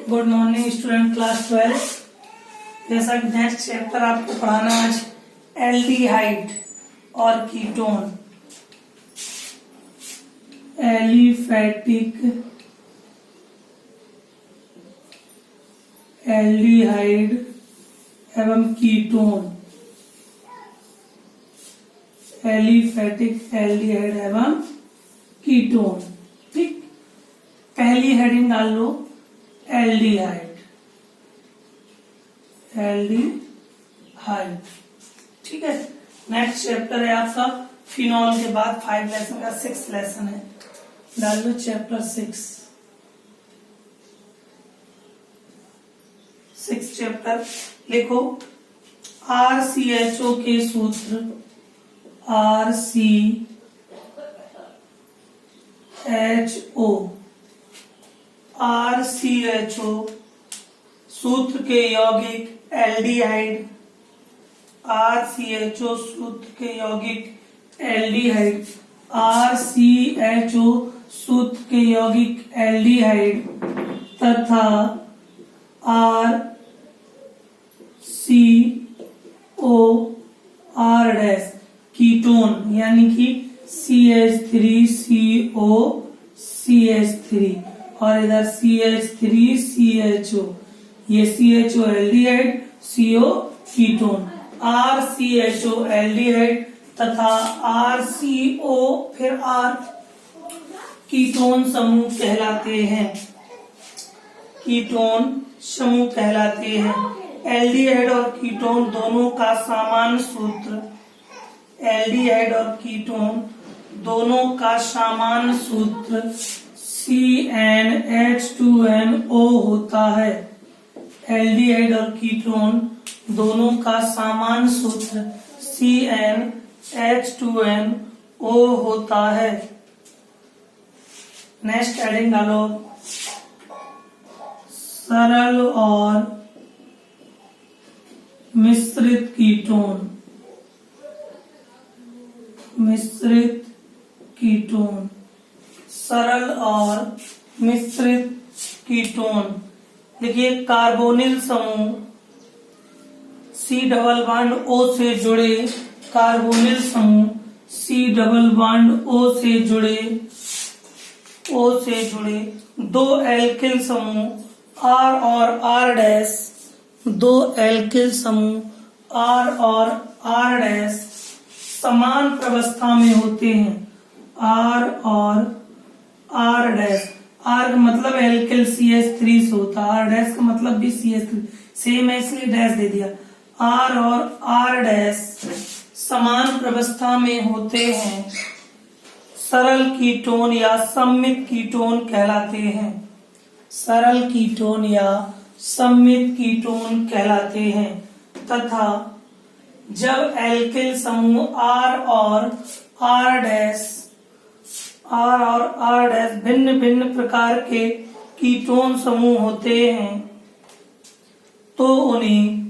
Good morning student class 12। जैसा कि next chapter आपको पढ़ाना आज एल्डिहाइड और कीटोन। एलिफैटिक एल्डिहाइड एवं कीटोन। एलिफैटिक एल्डिहाइड एवं कीटोन। ठीक, पहली हेडिंग डाल लो एल्डिहाइड। एल्डिहाइड, ठीक है। नेक्स्ट चैप्टर है आपका फिनॉल के बाद 5 लेसन का 6 लेसन है। डाल लो चैप्टर 6 चैप्टर। लिखो RCHO के सूत्र। RCHO सूत्र के यौगिक एल्डिहाइड। RCHO सूत्र के यौगिक एल्डिहाइड। RCHO सूत्र के यौगिक एल्डिहाइड तथा RCOR कीटोन यानी कि CH3COCH3 और इधर CH3CHO, ये CHO aldehyde, CO ketone. RCHO aldehyde तथा RCO फिर R कीटोन समूह कहलाते हैं। कीटोन समूह कहलाते हैं। एल्डिहाइड और कीटोन दोनों का सामान्य सूत्र। एल्डिहाइड और कीटोन दोनों का सामान्य सूत्र CnH2nO होता है। एल्डिहाइड और कीटोन दोनों का सामान्य सूत्र CnH2nO होता है। नेक्स्ट हेडिंग डालो सरल और मिश्रित कीटोन। मिश्रित कीटोन, सरल और मिश्रित कीटोन। देखिए कार्बोनिल समूह C डबल बॉन्ड O से जुड़े, कार्बोनिल समूह C डबल बॉन्ड O से जुड़े दो एल्किल समूह R और R डैश, दो एल्किल समूह R और R डैश समान प्रवस्था में होते हैं। R और R डैश, R का मतलब एल्किल CH3 से होता है, R डैश का मतलब भी CH3 सेम है इसलिए डैश दे दिया। R और R डैश समान प्रवस्था में होते हैं। सरल कीटोन या सममित कीटोन कहलाते हैं। सरल कीटोन या सममित कीटोन कहलाते हैं तथा जब एल्किल समूह R और R डैश भिन्न भिन्न प्रकार के कीटोन समूह होते हैं तो उन्हें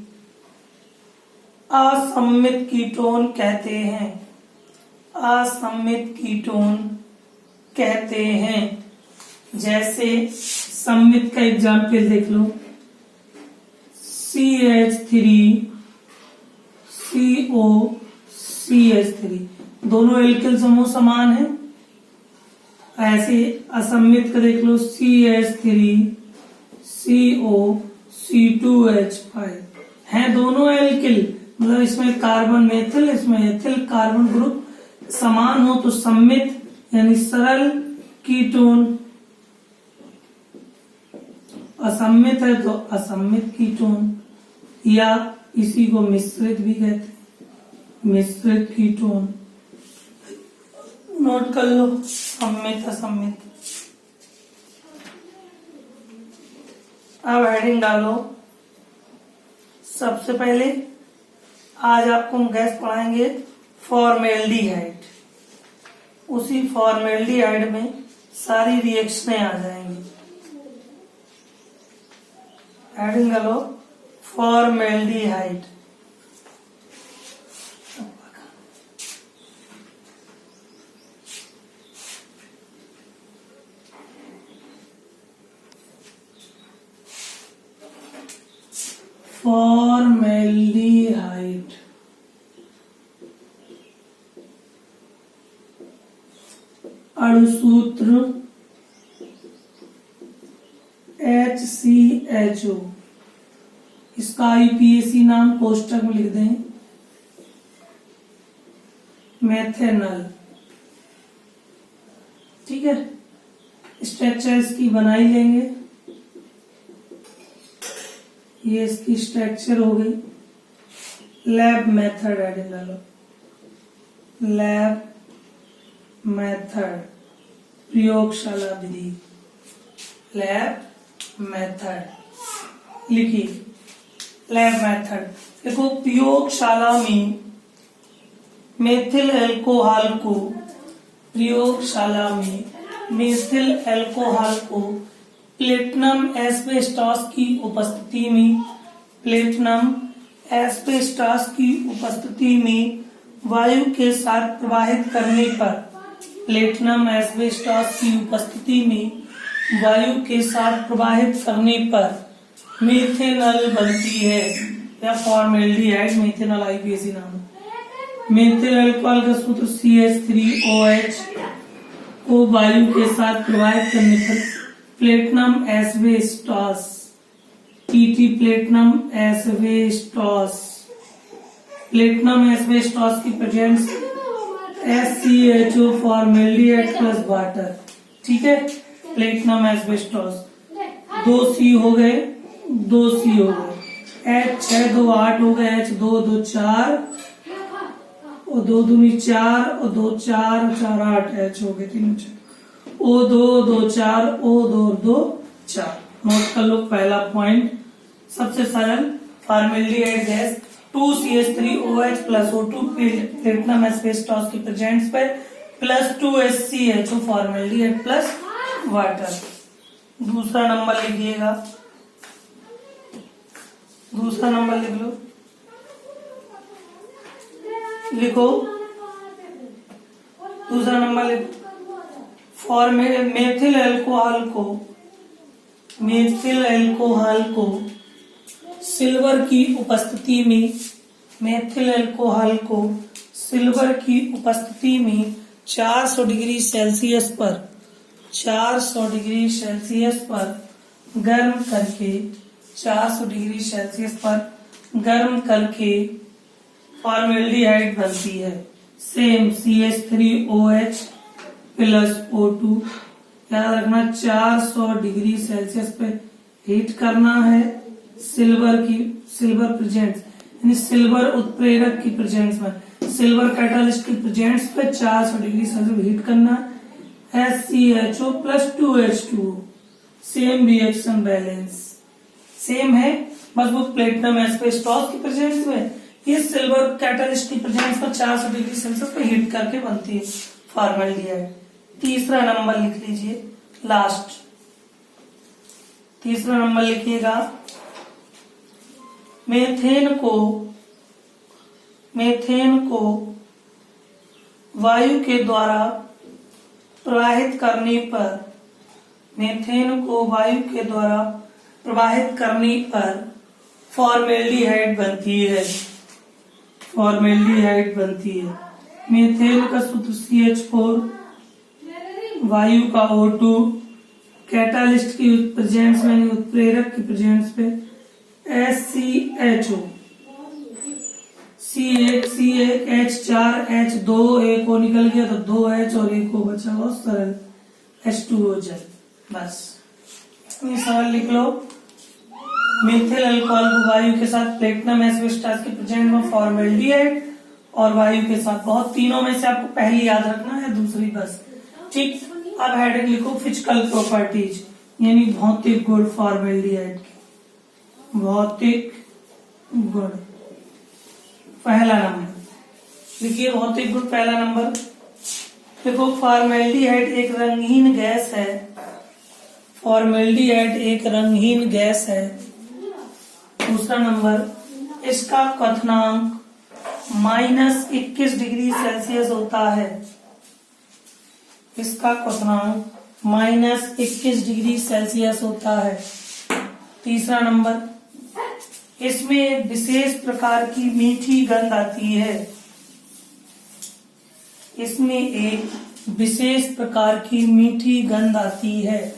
असममित कीटोन कहते हैं। असममित कीटोन कहते हैं। जैसे सममित का एग्जाम्पल देख लो CH3COCH3, दोनों एल्किल समूह समान है। ऐसे असममित का देख लो CH3COC2H5, हैं दोनों एल्किल, मतलब इसमें कार्बन मेथिल, इसमें एथिल कार्बन ग्रुप समान हो तो सममित यानी सरल कीटोन। असममित है तो असममित कीटोन या इसी को मिश्रित भी कहते हैं, मिश्रित कीटोन। नोट कर लो सममित असममित। अब हेडिंग डालो। सबसे पहले आज आपको हम गैस पढ़ाएंगे फॉर्मेल्डिहाइड। उसी फॉर्मेल्डिहाइड में सारी रिएक्शनें आ जाएंगी। हेडिंग डालो फॉर्मेल्डिहाइड। फॉर्मेल्डिहाइड अणुसूत्र HCHO, इसका IUPAC नाम कोष्टक में लिख दें मेथेनल। ठीक है, स्ट्रक्चर इसकी बनाई लेंगे। ये इसकी स्ट्रक्चर हो गई। लैब मेथड ऐड डालो, लैब मेथड प्रयोगशाला विधि, लैब मेथड लिखिए। लैब मेथड देखो, प्रयोगशाला में मेथिल अल्कोहल को, प्रयोगशाला में मेथिल अल्कोहल को प्लेटिनम एस्बेस्टॉस की उपस्थिति में, प्लेटिनम एस्बेस्टॉस की उपस्थिति में वायु के साथ प्रवाहित करने पर, प्लेटिनम एस्बेस्टॉस की उपस्थिति में वायु के साथ प्रवाहित करने पर मेथेनल बनती है, या फॉर्मेल्डिहाइड मेथेनल IUPAC नाम। मेथिल अल्कोहल का सूत्र CH3OH को वायु के साथ प्रवाहित करने पर platinum asbestos, PT platinum asbestos, platinum asbestos की presence SCHO formaldehyde plus water. ठीक है, प्लेटिनम एस्बेस्टॉस 2C हो गए, 2C हो गए, H6 2 8 हो गए, H2 2 4 और 2 दूनी 4 और 2 4 4 8 H हो गए 3 6, O2 2 4 O2 2 4। नोट कर लो पहला पॉइंट, सबसे सरल formaldehyde gas 2CH3OH plus O2 platinum asbestos की प्रेजेंस पे plus 2SCHO formaldehyde plus water. दूसरा नंबर लिखिएगा, दूसरा नंबर लिख लो, लिखो दूसरा नंबर लिखो। मेथिल अल्कोहल को, मेथिल अल्कोहल को सिल्वर की उपस्थिति में, मेथिल अल्कोहल को सिल्वर की उपस्थिति में 400 डिग्री सेल्सियस पर, 400 डिग्री सेल्सियस पर गर्म करके, 400 डिग्री सेल्सियस पर गर्म करके फॉर्मेल्डिहाइड बनती है। सेम CH3OH प्लस O2, याद रखना 400 डिग्री सेल्सियस पे हीट करना है, सिल्वर की, सिल्वर प्रेजेंस यानी सिल्वर उत्प्रेरक की प्रेजेंस में, सिल्वर कैटालिस्ट की प्रेजेंस पे 400 डिग्री सेल्सियस हीट करना है। SCHO plus 2H2, same reaction balance same है, बस वो प्लेटिनम एस्बेस्टॉस की प्रेजेंस में, ये सिल्वर कैटालिस्ट की प्रेजेंस में 400 डिग्री सेल्सियस पे हीट करके बनती है फॉर्मेल्डिहाइड। तीसरा नंबर लिख लीजिए, लास्ट तीसरा नंबर लिखिएगा। मेथेन को वायु के द्वारा प्रवाहित करने पर, मेथेन को वायु के द्वारा प्रवाहित करने पर फॉर्मेल्डिहाइड बनती है, फॉर्मेल्डिहाइड बनती है। मेथेन का सूत्र CH4, वायु का O2, कैटालिस्ट की प्रेजेंस में, उत्प्रेरक की प्रेजेंस पे SCHO, C1 H4 H2, एक को निकल गया तो 2H और एक को बचा, बहुत सरल H2O जल। बस इतनी सरल लिख लो। मेथिल अल्कोहल को वायु के साथ प्लेटिनम एस्बेस्टॉस के प्रेजेंस में फॉर्मेल्डिहाइड और वायु के साथ, बहुत तीनों में से आपको पहली याद रखना है, दूसरी बस। ठीक, अब हेडिंग लिखो फिजिकल प्रॉपर्टीज, यानी भौतिक गुण फॉर्मेल्डिहाइड की, भौतिक गुण। पहला नंबर लिखिए, भौतिक गुण पहला नंबर देखो, फॉर्मेल्डिहाइड एक रंगहीन गैस है, फॉर्मेल्डिहाइड एक रंगहीन गैस है। दूसरा नंबर, इसका क्वथनांक -21 डिग्री सेल्सियस होता है, इसका क्वथनांक -21 डिग्री सेल्सियस होता है। तीसरा नंबर, इसमें विशेष प्रकार की मीठी गंध आती है। इसमें एक विशेष प्रकार की मीठी गंध आती है।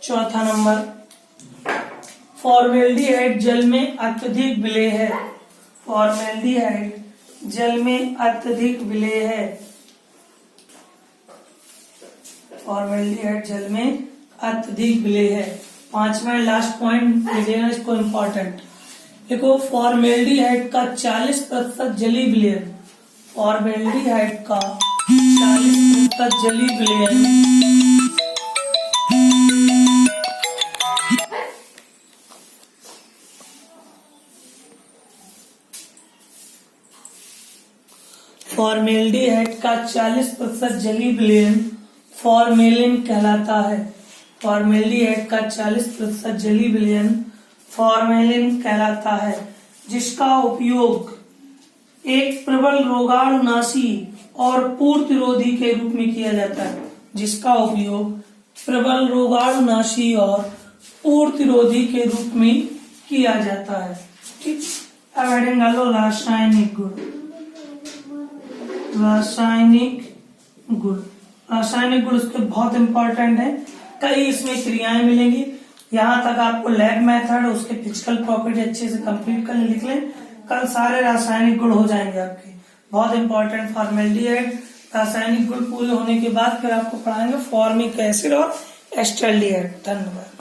चौथा नंबर, फॉर्मेल्डिहाइड जल में अत्यधिक विलेय है। फॉर्मेल्डिहाइड जल में अत्यधिक विलेय है। फॉर्मेल्डिहाइड जल में अत्यधिक विलेय है। पांचवा लास्ट पॉइंट लिखना इसको इम्पोर्टेंट। देखो, फॉर्मेल्डिहाइड का 40% जलीय विलयन, फॉर्मेल्डिहाइड का 40% जलीय विलयन फॉर्मेल्डिहाइड का 40% जलीय विलयन फॉर्मेलिन कहलाता है। फॉर्मेल्डिहाइड का 40% जलीय विलयन फॉर्मेलिन कहलाता है, जिसका उपयोग एक प्रबल रोगाणुनाशी और पूर्तिरोधी के रूप में किया जाता है। जिसका उपयोग प्रबल रोगाणुनाशी और पूर्तिरोधी के रूप में किया जाता है। ठीक, अब हेडिंग डालो रासायनिक गुण। रासायनिक गुण, रासायनिक गुण उसके बहुत इंपॉर्टेंट है। कई इसमें क्रियाएं मिलेंगी। यहाँ तक आपको लैब मेथड, उसके फिजिकल प्रॉपर्टी अच्छे से कंप्लीट करने लिख लें। कल सारे रासायनिक गुण हो जाएंगे आपके, बहुत इंपॉर्टेंट। फॉर्मेल्डिहाइड रासायनिक गुण पूरे होने के बाद फिर आपको पढ़ाएंगे फॉर्मिक एसिड और एस्टल्डिहाइड। धन्यवाद।